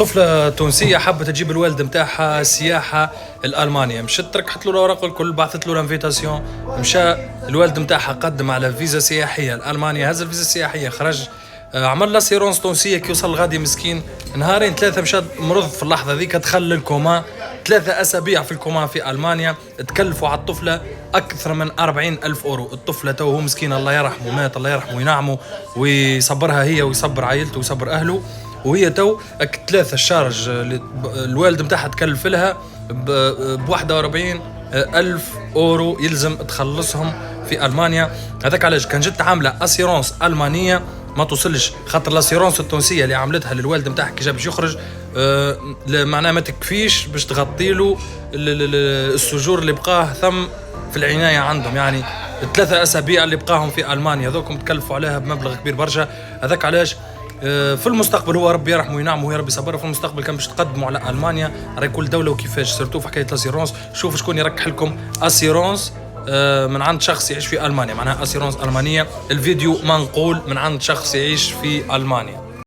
طفلة تونسية حبت تجيب الوالد نتاعها سياحة لألمانيا، مشت ركحت له الأوراق الكل، بعثت له الانفيتاسيون، مشى الوالد نتاعها قدم على فيزا سياحية لألمانيا، هز الفيزا السياحية خرج، عمل لا سيرونس تونسية كي وصل غادي مسكين نهارين ثلاثة مشى مرض في اللحظة ذيك، دخل الكوما 3 أسابيع في الكوما في ألمانيا، تكلفوا على الطفلة أكثر من 40,000 أورو. الطفلة تو هو مسكين الله يرحمه مات، الله يرحمه وينعمه ويصبرها هي ويصبر عائلته ويصبر أهله، وهي تو 3 الشارج الوالد متاعها تكلف لها ب 41,000 أورو يلزم تخلصهم في ألمانيا. هذاك علاش كان جت عاملة أسيرونس ألمانية ما توصلش، خاطر الاسيرونس التونسيه اللي عملتها للوالد نتاعها كي جا باش يخرج معناها ما تكفيش باش تغطي له السجور اللي بقاه ثم في العنايه عندهم، يعني 3 أسابيع اللي بقاهم في المانيا هذوكم تكلفوا عليها بمبلغ كبير برشا. هذاك علاش في المستقبل هو ربي يرحمه وينعمه ويا ربي يصبره، في المستقبل كان باش تقدموا على المانيا، راهي كل دوله وكيفاش سيرتو في حكايه الاسيرونس. شوفوا شكون يركح لكم اسيرونس من عند شخص يعيش في ألمانيا، معناها أسيرونس ألمانية. الفيديو منقول من عند شخص يعيش في ألمانيا.